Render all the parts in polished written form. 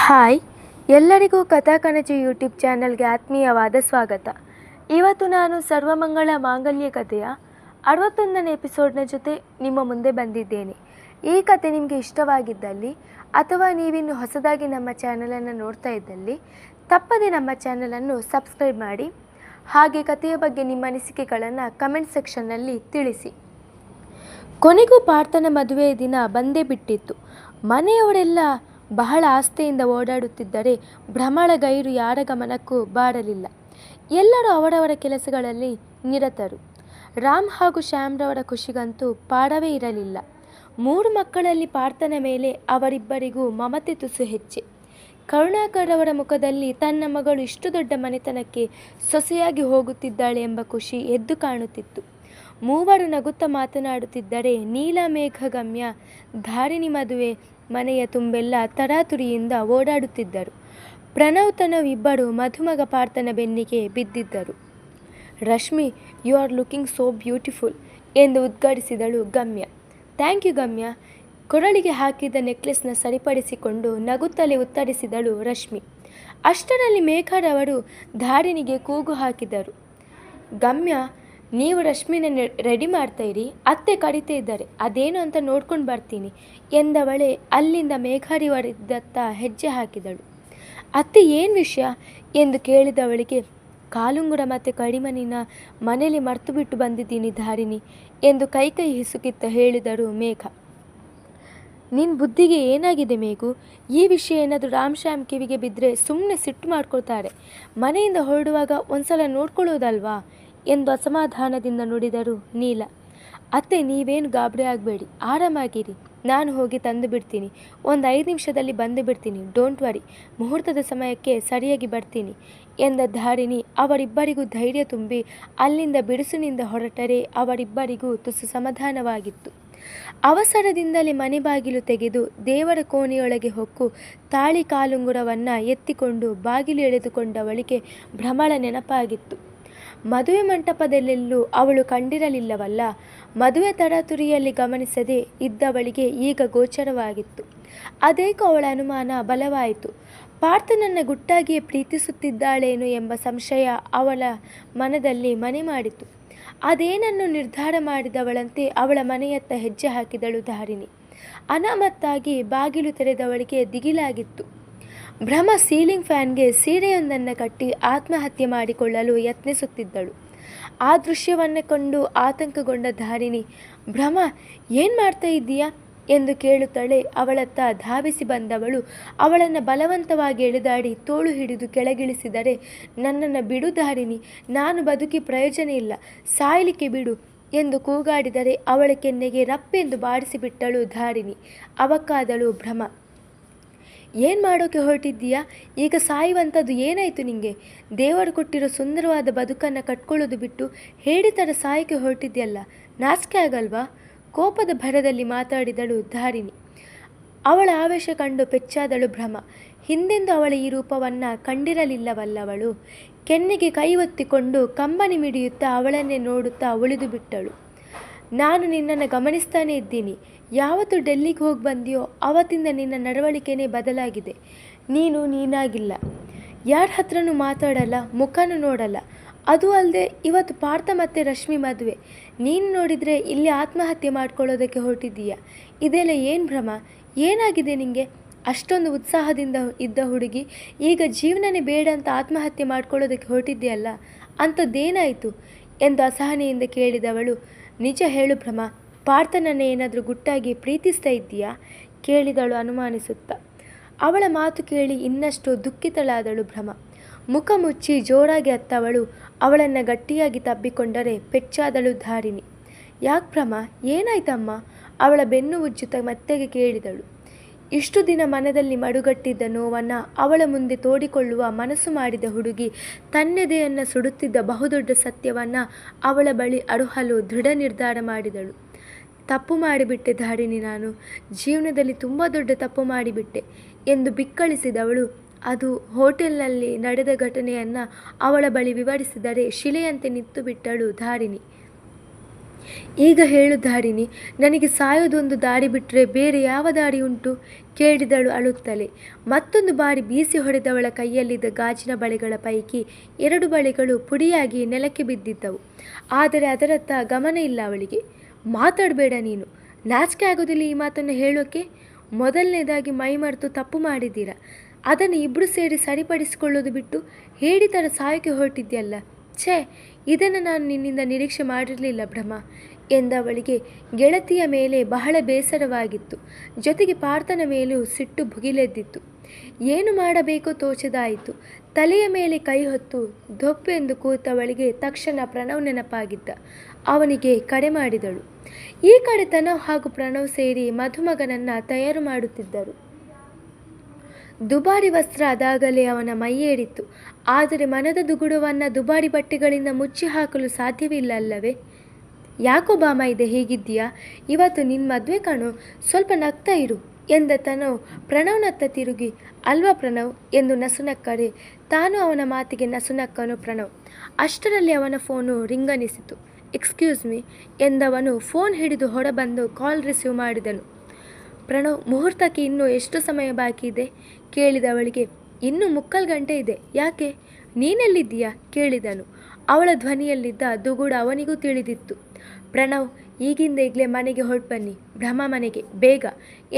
Hi, ಎಲ್ಲರಿಗೂ ಕಥಾಕನಜು YouTube ಚಾನಲ್ಗೆ ಆತ್ಮೀಯವಾದ ಸ್ವಾಗತ. ಇವತ್ತು ನಾನು ಸರ್ವಮಂಗಳ ಮಾಂಗಲ್ಯ ಕಥೆಯ 61ನೇ ಎಪಿಸೋಡ್ನ ಜೊತೆ ನಿಮ್ಮ ಮುಂದೆ ಬಂದಿದ್ದೇನೆ. ಈ ಕತೆ ನಿಮಗೆ ಇಷ್ಟವಾಗಿದ್ದಲ್ಲಿ ಅಥವಾ ನೀವಿನ್ನು ಹೊಸದಾಗಿ ನಮ್ಮ ಚಾನಲನ್ನು ನೋಡ್ತಾ ಇದ್ದಲ್ಲಿ ತಪ್ಪದೆ ನಮ್ಮ ಚಾನಲನ್ನು ಸಬ್ಸ್ಕ್ರೈಬ್ ಮಾಡಿ. ಹಾಗೆ ಕಥೆಯ ಬಗ್ಗೆ ನಿಮ್ಮ ಅನಿಸಿಕೆಗಳನ್ನು ಕಮೆಂಟ್ ಸೆಕ್ಷನ್ನಲ್ಲಿ ತಿಳಿಸಿ. ಕೊನೆಗೂ ಪಾರ್ಥನ ಮದುವೆಯ ದಿನ ಬಂದೇ ಬಿಟ್ಟಿತ್ತು. ಮನೆಯವರೆಲ್ಲ ಬಹಳ ಆಸ್ಥೆಯಿಂದ ಓಡಾಡುತ್ತಿದ್ದರೆ ಭ್ರಮಳ ಗೈರು ಯಾರ ಗಮನಕ್ಕೂ ಬಾರಲಿಲ್ಲ. ಎಲ್ಲರೂ ಅವರವರ ಕೆಲಸಗಳಲ್ಲಿ ನಿರತರು. ರಾಮ್ ಹಾಗೂ ಶ್ಯಾಮ್ರವರ ಖುಷಿಗಂತೂ ಪಾಡವೇ ಇರಲಿಲ್ಲ. 3 ಮಕ್ಕಳಲ್ಲಿ ಪಾರ್ಥನ ಮೇಲೆ ಅವರಿಬ್ಬರಿಗೂ ಮಮತೆ ತುಸು ಹೆಚ್ಚೆ. ಕರುಣಾಕರ್ ಅವರ ಮುಖದಲ್ಲಿ ತನ್ನ ಮಗಳು ಇಷ್ಟು ದೊಡ್ಡ ಮನೆತನಕ್ಕೆ ಸೊಸೆಯಾಗಿ ಹೋಗುತ್ತಿದ್ದಾಳೆ ಎಂಬ ಖುಷಿ ಎದ್ದು ಕಾಣುತ್ತಿತ್ತು. ಮೂವರು ನಗುತ್ತಾ ಮಾತನಾಡುತ್ತಿದ್ದರೆ ನೀಲಮೇಘ ಗಮ್ಯ ಧಾರಿಣಿ ಮದುವೆ ಮನೆಯ ತುಂಬೆಲ್ಲ ತರಾತುರಿಯಿಂದ ಓಡಾಡುತ್ತಿದ್ದರು. ಪ್ರಣವ್ ತನವ್ ಇಬ್ಬರು ಮಧುಮಗ ಪಾರ್ಥನ ಬೆನ್ನಿಗೆ ಬಿದ್ದಿದ್ದರು. Rashmi, you are looking so beautiful ಎಂದು ಉದ್ಘಾಟಿಸಿದಳು ಗಮ್ಯ. Thank you ಗಮ್ಯ. ಕೊರಳಿಗೆ ಹಾಕಿದ ನೆಕ್ಲೆಸ್ನ ಸರಿಪಡಿಸಿಕೊಂಡು ನಗುತ್ತಲೇ ಉತ್ತರಿಸಿದಳು ರಶ್ಮಿ. ಅಷ್ಟರಲ್ಲಿ ಮೇಘರವರು ಧಾರಿಣಿಗೆ ಕೂಗು ಹಾಕಿದರು. ಗಮ್ಯ, ನೀವು ರಶ್ಮಿನ ರೆಡಿ ಮಾಡ್ತಾ ಇರಿ, ಅತ್ತೆ ಕಡಿತಾ ಇದ್ದಾರೆ, ಅದೇನು ಅಂತ ನೋಡ್ಕೊಂಡು ಬರ್ತೀನಿ ಎಂದವಳೆ ಅಲ್ಲಿಂದ ಮೇಘರಿವರಿದ್ದತ್ತ ಹೆಜ್ಜೆ ಹಾಕಿದಳು. ಅತ್ತೆ ಏನು ವಿಷಯ ಎಂದು ಕೇಳಿದವಳಿಗೆ, ಕಾಲುಂಗುರ ಮತ್ತು ಕಡಿಮನಿನ ಮನೇಲಿ ಮರ್ತು ಬಿಟ್ಟು ಬಂದಿದ್ದೀನಿ ಧಾರಿಣಿ ಎಂದು ಕೈ ಹಿಸುಕಿತ್ತ ಹೇಳಿದರು ಮೇಘ. ನಿನ್ನ ಬುದ್ಧಿಗೆ ಏನಾಗಿದೆ ಮೇಘು? ಈ ವಿಷಯ ಏನಾದರೂ ರಾಮ್ ಶ್ಯಾಮ್ ಕಿವಿಗೆ ಬಿದ್ದರೆ ಸುಮ್ಮನೆ ಸಿಟ್ಟು ಮಾಡ್ಕೊಳ್ತಾರೆ. ಮನೆಯಿಂದ ಹೊರಡುವಾಗ ಒಂದ್ಸಲ ನೋಡ್ಕೊಳ್ಳೋದಲ್ವಾ ಎಂದು ಅಸಮಾಧಾನದಿಂದ ನುಡಿದರು ನೀಲ. ಅತ್ತೆ, ನೀವೇನು ಗಾಬರಿ ಆಗಬೇಡಿ, ಆರಾಮಾಗಿರಿ, ನಾನು ಹೋಗಿ ತಂದು ಬಿಡ್ತೀನಿ. ಒಂದು 5 ನಿಮಿಷದಲ್ಲಿ ಬಂದು ಬಿಡ್ತೀನಿ, ಡೋಂಟ್ ವರಿ, ಮುಹೂರ್ತದ ಸಮಯಕ್ಕೆ ಸರಿಯಾಗಿ ಬರ್ತೀನಿ ಎಂದ ಧಾರಿಣಿ ಅವರಿಬ್ಬರಿಗೂ ಧೈರ್ಯ ತುಂಬಿ ಅಲ್ಲಿಂದ ಬಿರುಸಿನಿಂದ ಹೊರಟರೆ ಅವರಿಬ್ಬರಿಗೂ ತುಸು ಸಮಾಧಾನವಾಗಿತ್ತು. ಅವಸರದಿಂದಲೇ ಮನೆ ಬಾಗಿಲು ತೆಗೆದು ದೇವರ ಕೋಣೆಯೊಳಗೆ ಹೊಕ್ಕು ತಾಳಿ ಕಾಲುಂಗುರವನ್ನು ಎತ್ತಿಕೊಂಡು ಬಾಗಿಲು ಎಳೆದುಕೊಂಡವಳಿಗೆ ಭ್ರಮಳ ನೆನಪಾಗಿತ್ತು. ಮದುವೆ ಮಂಟಪದಲ್ಲೆಲ್ಲೂ ಅವಳು ಕಂಡಿರಲಿಲ್ಲವಲ್ಲ. ಮದುವೆ ತರಾತುರಿಯಲ್ಲಿ ಗಮನಿಸದೆ ಇದ್ದವಳಿಗೆ ಈಗ ಗೋಚರವಾಗಿತ್ತು. ಅದೇಕೋ ಅವಳ ಅನುಮಾನ ಬಲವಾಯಿತು. ಪಾರ್ಥನನ್ನು ಗುಟ್ಟಾಗಿಯೇ ಪ್ರೀತಿಸುತ್ತಿದ್ದಾಳೇನು ಎಂಬ ಸಂಶಯ ಅವಳ ಮನದಲ್ಲಿ ಮನೆ ಮಾಡಿತು. ಅದೇನನ್ನು ನಿರ್ಧಾರ ಮಾಡಿದವಳಂತೆ ಅವಳ ಮನೆಯತ್ತ ಹೆಜ್ಜೆ ಹಾಕಿದಳು ಧಾರಿಣಿ. ಅನಾಮತ್ತಾಗಿ ಬಾಗಿಲು ತೆರೆದವಳಿಗೆ ದಿಗಿಲಾಗಿತ್ತು. ಭ್ರಮ ಸೀಲಿಂಗ್ ಫ್ಯಾನ್ಗೆ ಸೀರೆಯೊಂದನ್ನು ಕಟ್ಟಿ ಆತ್ಮಹತ್ಯೆ ಮಾಡಿಕೊಳ್ಳಲು ಯತ್ನಿಸುತ್ತಿದ್ದಳು. ಆ ದೃಶ್ಯವನ್ನು ಕಂಡು ಆತಂಕಗೊಂಡ ಧಾರಿಣಿ, ಭ್ರಮ, ಏನು ಮಾಡ್ತಾ ಇದ್ದೀಯಾ ಎಂದು ಕೇಳುತ್ತಲೇ ಅವಳತ್ತ ಧಾವಿಸಿ ಬಂದವಳು ಅವಳನ್ನು ಬಲವಂತವಾಗಿ ಎಳೆದಾಡಿ ತೋಳು ಹಿಡಿದು ಕೆಳಗಿಳಿಸಿದರೆ, ನನ್ನನ್ನು ಬಿಡು ಧಾರಿಣಿ, ನಾನು ಬದುಕಿ ಪ್ರಯೋಜನ ಇಲ್ಲ, ಸಾಯಲಿಕ್ಕೆ ಬಿಡು ಎಂದು ಕೂಗಾಡಿದರೆ ಅವಳ ಕೆನ್ನೆಗೆ ರಪ್ಪೆಂದು ಬಾಡಿಸಿಬಿಟ್ಟಳು ಧಾರಿಣಿ. ಅವಕ್ಕಾದಳು ಭ್ರಮ. ಏನು ಮಾಡೋಕ್ಕೆ ಹೊರಟಿದ್ದೀಯಾ? ಈಗ ಸಾಯುವಂಥದ್ದು ಏನಾಯಿತು ನಿಂಗೆ? ದೇವರು ಕೊಟ್ಟಿರೋ ಸುಂದರವಾದ ಬದುಕನ್ನು ಕಟ್ಕೊಳ್ಳೋದು ಬಿಟ್ಟು ಹೇಡಿ ಥರ ಸಾಯಕ್ಕೆ ಹೊರಟಿದ್ಯಲ್ಲ, ನಾಚಿಕೆ ಆಗಲ್ವಾ? ಕೋಪದ ಭರದಲ್ಲಿ ಮಾತಾಡಿದಳು ಧಾರಿಣಿ. ಅವಳ ಆವೇಶ ಕಂಡು ಪೆಚ್ಚಾದಳು ಭ್ರಮ. ಹಿಂದೆಂದು ಅವಳ ಈ ರೂಪವನ್ನು ಕಂಡಿರಲಿಲ್ಲವಲ್ಲವಳು. ಕೆನ್ನೆಗೆ ಕೈ ಒತ್ತಿಕೊಂಡು ಕಂಬನಿ ಮಿಡಿಯುತ್ತಾ ಅವಳನ್ನೇ ನೋಡುತ್ತಾ ಉಳಿದು ಬಿಟ್ಟಳು. ನಾನು ನಿನ್ನನ್ನು ಗಮನಿಸ್ತಾನೇ ಇದ್ದೀನಿ. ಯಾವತ್ತು ಡೆಲ್ಲಿಗೆ ಹೋಗಿ ಬಂದಿಯೋ ಆವತ್ತಿಂದ ನಿನ್ನ ನಡವಳಿಕೆನೇ ಬದಲಾಗಿದೆ. ನೀನು ನೀನಾಗಿಲ್ಲ. ಯಾರ ಹತ್ರನೂ ಮಾತಾಡಲ್ಲ, ಮುಖನೂ ನೋಡಲ್ಲ. ಅದು ಅಲ್ಲದೆ ಇವತ್ತು ಪಾರ್ಥ ಮತ್ತು ರಶ್ಮಿ ಮದುವೆ. ನೀನು ನೋಡಿದರೆ ಇಲ್ಲಿ ಆತ್ಮಹತ್ಯೆ ಮಾಡ್ಕೊಳ್ಳೋದಕ್ಕೆ ಹೊರಟಿದ್ದೀಯ. ಇದೆಲ್ಲ ಏನು ಭ್ರಮ? ಏನಾಗಿದೆ ನಿನಗೆ? ಅಷ್ಟೊಂದು ಉತ್ಸಾಹದಿಂದ ಇದ್ದ ಹುಡುಗಿ ಈಗ ಜೀವನನೇ ಬೇಡ ಅಂತ ಆತ್ಮಹತ್ಯೆ ಮಾಡ್ಕೊಳ್ಳೋದಕ್ಕೆ ಹೊರಟಿದ್ದೀಯಲ್ಲ, ಅಂಥದ್ದೇನಾಯಿತು ಎಂದು ಅಸಹನೆಯಿಂದ ಕೇಳಿದವಳು. ನಿಜ ಹೇಳು ಭ್ರಮ, ಪಾರ್ಥನನ್ನು ಏನಾದರೂ ಗುಟ್ಟಾಗಿ ಪ್ರೀತಿಸ್ತಾ ಇದ್ದೀಯಾ ಕೇಳಿದಳು ಅನುಮಾನಿಸುತ್ತಾ. ಅವಳ ಮಾತು ಕೇಳಿ ಇನ್ನಷ್ಟು ದುಃಖಿತಳಾದಳು ಭ್ರಮ. ಮುಖ ಮುಚ್ಚಿ ಜೋರಾಗಿ ಅತ್ತವಳು ಅವಳನ್ನು ಗಟ್ಟಿಯಾಗಿ ತಬ್ಬಿಕೊಂಡರೆ ಪೆಚ್ಚಾದಳು ಧಾರಿಣಿ. ಯಾಕೆ ಭ್ರಮ, ಏನಾಯ್ತಮ್ಮ? ಅವಳ ಬೆನ್ನು ಉಜ್ಜುತ್ತಾ ಮೆತ್ತಗೆ ಕೇಳಿದಳು. ಇಷ್ಟು ದಿನ ಮನದಲ್ಲಿ ಮಡುಗಟ್ಟಿದ್ದ ನೋವನ್ನು ಅವಳ ಮುಂದೆ ತೋಡಿಕೊಳ್ಳುವ ಮನಸ್ಸು ಮಾಡಿದ ಹುಡುಗಿ ತನ್ನೆದೆಯನ್ನು ಸುಡುತ್ತಿದ್ದ ಬಹುದೊಡ್ಡ ಸತ್ಯವನ್ನು ಅವಳ ಬಳಿ ಅರುಹಲು ದೃಢ ನಿರ್ಧಾರ ಮಾಡಿದಳು. ತಪ್ಪು ಮಾಡಿಬಿಟ್ಟೆ ಧಾರಿಣಿ, ನಾನು ಜೀವನದಲ್ಲಿ ತುಂಬ ದೊಡ್ಡ ತಪ್ಪು ಮಾಡಿಬಿಟ್ಟೆ ಎಂದು ಬಿಕ್ಕಳಿಸಿದವಳು ಅದು ಹೋಟೆಲ್ನಲ್ಲಿ ನಡೆದ ಘಟನೆಯನ್ನು ಅವಳ ಬಳಿ ವಿವರಿಸಿದರೆ ಶಿಲೆಯಂತೆ ನಿಂತು ಬಿಟ್ಟಳು ಧಾರಿಣಿ. ಈಗ ಹೇಳು ಧಾರಿಣಿ, ನನಗೆ ಸಾಯೋದೊಂದು ದಾರಿ ಬಿಟ್ಟರೆ ಬೇರೆ ಯಾವ ದಾರಿ ಉಂಟು? ಕೇಳಿದಳು ಅಳುತ್ತಲೇ. ಮತ್ತೊಂದು ಬಾರಿ ಬೀಸಿ ಹೊಡೆದವಳ ಕೈಯಲ್ಲಿದ್ದ ಗಾಜಿನ ಬಳೆಗಳ ಪೈಕಿ 2 ಬಳೆಗಳು ಪುಡಿಯಾಗಿ ನೆಲಕ್ಕೆ ಬಿದ್ದಿದ್ದವು. ಆದರೆ ಅದರತ್ತ ಗಮನ ಇಲ್ಲ ಅವಳಿಗೆ. ಮಾತಾಡಬೇಡ ನೀನು. ನಾಚಿಕೆ ಆಗೋದಿಲ್ಲ ಈ ಮಾತನ್ನು ಹೇಳೋಕೆ? ಮೊದಲನೇದಾಗಿ ಮೈ ಮರೆತು ತಪ್ಪು ಮಾಡಿದ್ದೀರಾ. ಅದನ್ನು ಇಬ್ಬರು ಸೇರಿ ಸರಿಪಡಿಸಿಕೊಳ್ಳೋದು ಬಿಟ್ಟು ಹೇಳಿ ಥರ ಸಾಯೋಕೆ ಹೊರಟಿದ್ಯಲ್ಲ. ಛೇ, ಇದನ್ನು ನಾನು ನಿನ್ನಿಂದ ನಿರೀಕ್ಷೆ ಮಾಡಿರಲಿಲ್ಲ ಭ್ರಮ ಎಂದವಳಿಗೆ ಗೆಳತಿಯ ಮೇಲೆ ಬಹಳ ಬೇಸರವಾಗಿತ್ತು. ಜೊತೆಗೆ ಪಾರ್ಥನ ಮೇಲೂ ಸಿಟ್ಟು ಭುಗಿಲೆದ್ದಿತ್ತು. ಏನು ಮಾಡಬೇಕೋ ತೋಚದಾಯಿತು. ತಲೆಯ ಮೇಲೆ ಕೈ ಹೊತ್ತು ದೊಪ್ಪೆಂದು ಕೂತವಳಿಗೆ ತಕ್ಷಣ ಪ್ರಣವ್ ನೆನಪಾಗಿದ್ದ. ಅವನಿಗೆ ಕರೆ ಮಾಡಿದಳು. ಈ ಕಡೆ ತನವ್ ಹಾಗೂ ಪ್ರಣವ್ ಸೇರಿ ಮಧುಮಗನನ್ನು ತಯಾರು ಮಾಡುತ್ತಿದ್ದರು. ದುಬಾರಿ ವಸ್ತ್ರ ಅದಾಗಲೇ ಅವನ ಮೈಯೇರಿತ್ತು. ಆದರೆ ಮನದ ದುಗುಡವನ್ನು ದುಬಾರಿ ಬಟ್ಟೆಗಳಿಂದ ಮುಚ್ಚಿ ಹಾಕಲು ಸಾಧ್ಯವಿಲ್ಲ ಅಲ್ಲವೇ? ಯಾಕೋ ಬಾಮ ಇದೆ, ಹೇಗಿದ್ದೀಯಾ? ಇವತ್ತು ನಿನ್ನ ಮದುವೆ ಕಾಣೋ, ಸ್ವಲ್ಪ ನಗ್ತಾ ಇರು ಎಂದ ತನವ್ ಪ್ರಣವ್ನತ್ತ ತಿರುಗಿ, ಅಲ್ವಾ ಪ್ರಣವ್ ಎಂದು ನಸುನಕ್ಕರೆ ತಾನು ಅವನ ಮಾತಿಗೆ ನಸುನಕ್ಕನು ಪ್ರಣವ್. ಅಷ್ಟರಲ್ಲಿ ಅವನ ಫೋನು ರಿಂಗನಿಸಿತು. ಎಕ್ಸ್ಕ್ಯೂಸ್ ಮೀ ಎಂದವನು ಫೋನ್ ಹಿಡಿದು ಹೊರಬಂದು ಕಾಲ್ ರಿಸೀವ್ ಮಾಡಿದನು. ಪ್ರಣವ್, ಮುಹೂರ್ತಕ್ಕೆ ಇನ್ನೂ ಎಷ್ಟು ಸಮಯ ಬಾಕಿ ಇದೆ ಕೇಳಿದವಳಿಗೆ. ಇನ್ನೂ 3/4 ಗಂಟೆ ಇದೆ. ಯಾಕೆ? ನೀನೆಲ್ಲಿದ್ದೀಯಾ ಕೇಳಿದನು. ಅವಳ ಧ್ವನಿಯಲ್ಲಿದ್ದ ದುಗುಡ ಅವನಿಗೂ ತಿಳಿದಿತ್ತು. ಪ್ರಣವ್, ಈಗಲೇ ಮನೆಗೆ ಹೊರಟು ಬನ್ನಿ, ಭ್ರಮ ಮನೆಗೆ ಬೇಗ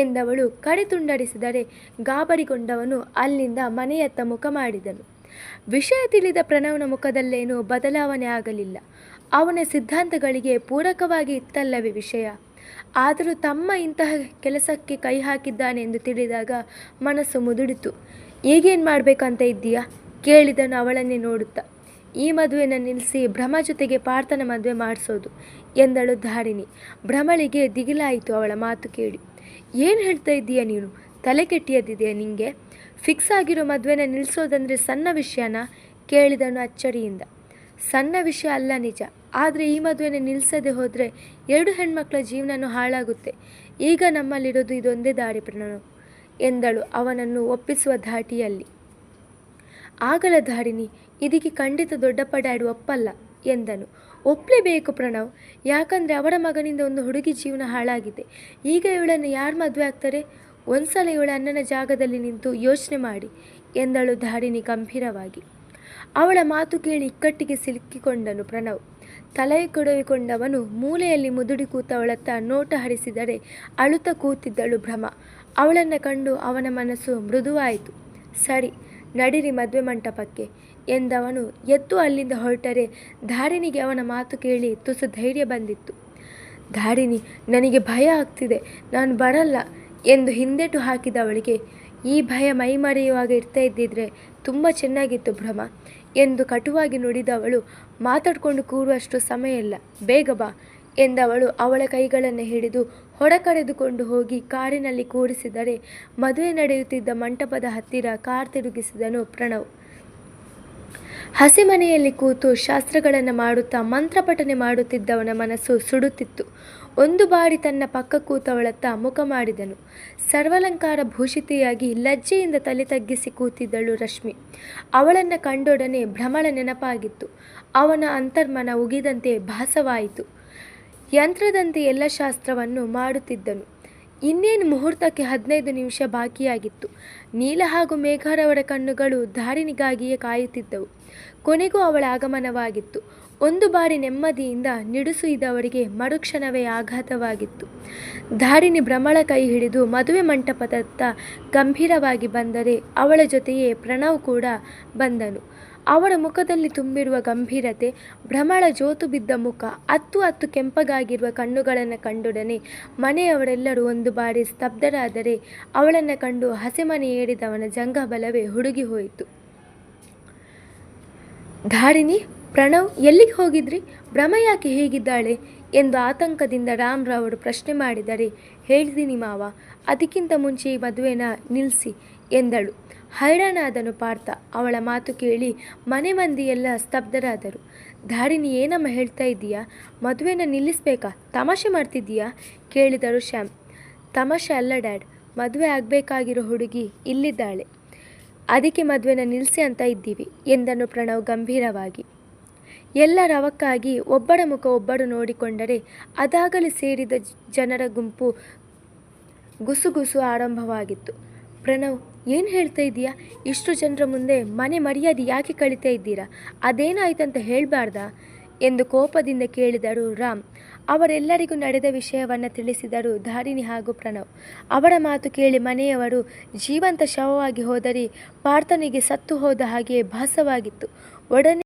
ಎಂದವಳು ಕಡೆ ತುಂಡರಿಸಿದರೆ ಗಾಬರಿಗೊಂಡವನು ಅಲ್ಲಿಂದ ಮನೆಯತ್ತ ಮುಖ ಮಾಡಿದನು. ವಿಷಯ ತಿಳಿದ ಪ್ರಣವ್ನ ಮುಖದಲ್ಲೇನೂ ಬದಲಾವಣೆ ಆಗಲಿಲ್ಲ. ಅವನ ಸಿದ್ಧಾಂತಗಳಿಗೆ ಪೂರಕವಾಗಿ ಇತ್ತಲ್ಲವೇ ವಿಷಯ. ಆದರೂ ತಮ್ಮ ಇಂತಹ ಕೆಲಸಕ್ಕೆ ಕೈ ಹಾಕಿದ್ದಾನೆ ಎಂದು ತಿಳಿದಾಗ ಮನಸ್ಸು ಮುದುಡಿತು. ಈಗೇನು ಮಾಡಬೇಕಂತ ಇದ್ದೀಯಾ ಕೇಳಿದನು ಅವಳನ್ನೇ ನೋಡುತ್ತಾ. ಈ ಮದುವೆನ ನಿಲ್ಲಿಸಿ ಭ್ರಮ ಜೊತೆಗೆ ಪಾರ್ಥನ ಮದುವೆ ಮಾಡಿಸೋದು ಎಂದಳು ಧಾರಿಣಿ. ಭ್ರಮಳಿಗೆ ದಿಗಿಲಾಯಿತು ಅವಳ ಮಾತು ಕೇಳಿ. ಏನು ಹೇಳ್ತಾ ಇದ್ದೀಯಾ ನೀನು? ತಲೆ ಕೆಟ್ಟಿಯದಿದೆಯಾ ನಿಂಗೆ? ಫಿಕ್ಸ್ ಆಗಿರೋ ಮದುವೆನ ನಿಲ್ಲಿಸೋದಂದರೆ ಸಣ್ಣ ವಿಷಯನಾ ಕೇಳಿದನು ಅಚ್ಚರಿಯಿಂದ. ಸಣ್ಣ ವಿಷಯ ಅಲ್ಲ ನಿಜ, ಆದರೆ ಈ ಮದುವೆನ ನಿಲ್ಲಿಸದೆ ಹೋದರೆ 2 ಹೆಣ್ಮಕ್ಳ ಜೀವನನೂ ಹಾಳಾಗುತ್ತೆ. ಈಗ ನಮ್ಮಲ್ಲಿರೋದು ಇದೊಂದೇ ದಾರಿ ಪ್ರಣವ್ ಎಂದಳು ಅವನನ್ನು ಒಪ್ಪಿಸುವ ಧಾಟಿಯಲ್ಲಿ. ಆಗಲ ಧಾರಿಣಿ, ಇದಕ್ಕೆ ಖಂಡಿತ ದೊಡ್ಡಪ್ಪ ಡ್ಯಾಡಿ ಒಪ್ಪಲ್ಲ ಎಂದನು. ಒಪ್ಪಲೇಬೇಕು ಪ್ರಣವ್, ಯಾಕಂದರೆ ಅವರ ಮಗನಿಂದ ಒಂದು ಹುಡುಗಿ ಜೀವನ ಹಾಳಾಗಿದೆ. ಈಗ ಇವಳನ್ನು ಯಾರು ಮದುವೆ ಆಗ್ತಾರೆ? ಒಂದ್ಸಲ ಇವಳ ಅಣ್ಣನ ಜಾಗದಲ್ಲಿ ನಿಂತು ಯೋಚನೆ ಮಾಡಿ ಎಂದಳು ಧಾರಿಣಿ ಗಂಭೀರವಾಗಿ. ಅವಳ ಮಾತು ಕೇಳಿ ಇಕ್ಕಟ್ಟಿಗೆ ಸಿಲುಕಿಕೊಂಡನು ಪ್ರಣವ್. ತಲೆ ಕೊಡವಿಕೊಂಡವನು ಮೂಲೆಯಲ್ಲಿ ಮುದುಡಿ ಕೂತವಳತ್ತ ನೋಟ ಹರಿಸಿದರೆ ಅಳುತ್ತ ಕೂತಿದ್ದಳು ಭ್ರಮ. ಅವಳನ್ನು ಕಂಡು ಅವನ ಮನಸ್ಸು ಮೃದುವಾಯಿತು. ಸರಿ, ನಡಿರಿ ಮದುವೆ ಮಂಟಪಕ್ಕೆ ಎಂದವನು ಎದ್ದು ಅಲ್ಲಿಂದ ಹೊರಟರೆ ಧಾರಿಣಿಗೆ ಅವನ ಮಾತು ಕೇಳಿ ತುಸು ಧೈರ್ಯ ಬಂದಿತ್ತು. ಧಾರಿಣಿ, ನನಗೆ ಭಯ ಆಗ್ತಿದೆ, ನಾನು ಬರಲ್ಲ ಎಂದು ಹಿಂದೆಟು ಹಾಕಿದವಳಿಗೆ, ಈ ಭಯ ಮೈ ಮರೆಯುವಾಗ ಇರ್ತಾ ಇದ್ದಿದ್ರೆ ತುಂಬ ಚೆನ್ನಾಗಿತ್ತು ಭ್ರಮ ಎಂದು ಕಟುವಾಗಿ ನುಡಿದವಳು. ಮಾತಾಡಿಕೊಂಡು ಕೂರುವಷ್ಟು ಸಮಯ ಇಲ್ಲ, ಬೇಗ ಬಾ ಎಂದವಳು ಅವಳ ಕೈಗಳನ್ನು ಹಿಡಿದು ಹೊರ ಕರೆದುಕೊಂಡು ಹೋಗಿ ಕಾರಿನಲ್ಲಿ ಕೂರಿಸಿದರೆ ಮದುವೆ ನಡೆಯುತ್ತಿದ್ದ ಮಂಟಪದ ಹತ್ತಿರ ಕಾರ್ ತಿರುಗಿಸಿದನು ಪ್ರಣವ್. ಹಸಿಮನೆಯಲ್ಲಿ ಕೂತು ಶಾಸ್ತ್ರಗಳನ್ನು ಮಾಡುತ್ತಾ ಮಂತ್ರಪಠನೆ ಮಾಡುತ್ತಿದ್ದವನ ಮನಸ್ಸು ಸುಡುತ್ತಿತ್ತು. ಒಂದು ಬಾರಿ ತನ್ನ ಪಕ್ಕ ಕೂತವಳತ್ತ ಮುಖ ಮಾಡಿದನು. ಸರ್ವಾಲಂಕಾರ ಭೂಷಿತೆಯಾಗಿ ಲಜ್ಜೆಯಿಂದ ತಲೆ ತಗ್ಗಿಸಿ ಕೂತಿದ್ದಳು ರಶ್ಮಿ. ಅವಳನ್ನು ಕಂಡೊಡನೆ ಭ್ರಮಳ ನೆನಪಾಗಿತ್ತು. ಅವನ ಅಂತರ್ಮನ ಉಗಿದಂತೆ ಭಾಸವಾಯಿತು. ಯಂತ್ರದಂತೆ ಎಲ್ಲ ಶಾಸ್ತ್ರವನ್ನು ಮಾಡುತ್ತಿದ್ದನು. ಇನ್ನೇನು ಮುಹೂರ್ತಕ್ಕೆ 15 ನಿಮಿಷ ಬಾಕಿಯಾಗಿತ್ತು. ನೀಲ ಹಾಗೂ ಮೇಘರವರ ಕಣ್ಣುಗಳು ಧಾರಿಣಿಗಾಗಿಯೇ ಕಾಯುತ್ತಿದ್ದವು. ಕೊನೆಗೂ ಅವಳ ಆಗಮನವಾಗಿತ್ತು. ಒಂದು ಬಾರಿ ನೆಮ್ಮದಿಯಿಂದ ನಿಡುಸುಯಿದವರಿಗೆ ಮರುಕ್ಷಣವೇ ಆಘಾತವಾಗಿತ್ತು. ಧಾರಿಣಿ ಭ್ರಮಳ ಕೈ ಹಿಡಿದು ಮದುವೆ ಮಂಟಪದತ್ತ ಗಂಭೀರವಾಗಿ ಬಂದರೆ ಅವಳ ಜೊತೆಯೇ ಪ್ರಣವ್ ಕೂಡ ಬಂದನು. ಅವರ ಮುಖದಲ್ಲಿ ತುಂಬಿರುವ ಗಂಭೀರತೆ, ಭ್ರಮಳ ಜೋತು ಬಿದ್ದ ಮುಖ, ಅತ್ತು ಕೆಂಪಗಾಗಿರುವ ಕಣ್ಣುಗಳನ್ನು ಕಂಡೊಡನೆ ಮನೆಯವರೆಲ್ಲರೂ ಒಂದು ಬಾರಿ ಸ್ತಬ್ಧರಾದರೆ ಅವಳನ್ನು ಕಂಡು ಹಸೆಮನೆ ಏರಿದವನ ಜಂಘಬಲವೇ ಹುಡುಗಿ ಹೋಯಿತು. ಧಾರಿಣಿ, ಪ್ರಣವ್ ಎಲ್ಲಿಗೆ ಹೋಗಿದ್ರಿ? ಭ್ರಮ ಯಾಕೆ ಹೀಗಿದ್ದಾಳೆ ಎಂದು ಆತಂಕದಿಂದ ರಾಮ್ರವರು ಪ್ರಶ್ನೆ ಮಾಡಿದರೆ, ಹೇಳ್ತೀನಿ ಮಾವ, ಅದಕ್ಕಿಂತ ಮುಂಚೆ ಈ ಮದುವೆನ ನಿಲ್ಲಿಸಿ ಎಂದಳು. ಹೈರಾಣಾದನು ಪಾರ್ಥ. ಅವಳ ಮಾತು ಕೇಳಿ ಮನೆ ಮಂದಿಯೆಲ್ಲ ಸ್ತಬ್ಧರಾದರು. ಧಾರಿಣಿ, ಏನಮ್ಮ ಹೇಳ್ತಾ ಇದ್ದೀಯಾ? ಮದುವೆನ ನಿಲ್ಲಿಸ್ಬೇಕಾ? ತಮಾಷೆ ಮಾಡ್ತಿದ್ದೀಯಾ ಕೇಳಿದರು ಶ್ಯಾಮ್. ತಮಾಷೆ ಅಲ್ಲ ಡ್ಯಾಡ್, ಮದುವೆ ಆಗಬೇಕಾಗಿರೋ ಹುಡುಗಿ ಇಲ್ಲಿದ್ದಾಳೆ, ಅದಕ್ಕೆ ಮದುವೆನ ನಿಲ್ಲಿಸಿ ಅಂತ ಇದ್ದೀವಿ ಎಂದನು ಪ್ರಣವ್ ಗಂಭೀರವಾಗಿ. ಎಲ್ಲರ ಅವಕ್ಕಾಗಿ ಒಬ್ಬರ ಮುಖ ಒಬ್ಬರು ನೋಡಿಕೊಂಡರೆ ಅದಾಗಲೇ ಸೇರಿದ ಜನರ ಗುಂಪು ಗುಸುಗುಸು ಆರಂಭವಾಗಿತ್ತು. ಪ್ರಣವ್, ಏನು ಹೇಳ್ತಾ ಇದ್ದೀಯಾ? ಇಷ್ಟು ಜನರ ಮುಂದೆ ಮನೆ ಮರ್ಯಾದೆ ಯಾಕೆ ಕಳೀತಾ ಇದ್ದೀರಾ? ಅದೇನಾಯ್ತಂತ ಹೇಳಬಾರ್ದಾ ಎಂದು ಕೋಪದಿಂದ ಕೇಳಿದರು ರಾಮ್. ಅವರೆಲ್ಲರಿಗೂ ನಡೆದ ವಿಷಯವನ್ನು ತಿಳಿಸಿದರು ಧಾರಿಣಿ ಹಾಗೂ ಪ್ರಣವ್. ಅವರ ಮಾತು ಕೇಳಿ ಮನೆಯವರು ಜೀವಂತ ಶವವಾಗಿ ಹೋದರೆ ಪಾರ್ಥನಿಗೆ ಸತ್ತು ಹೋದ ಹಾಗೆ ಭಾಸವಾಗಿತ್ತು. ಒಡನೆ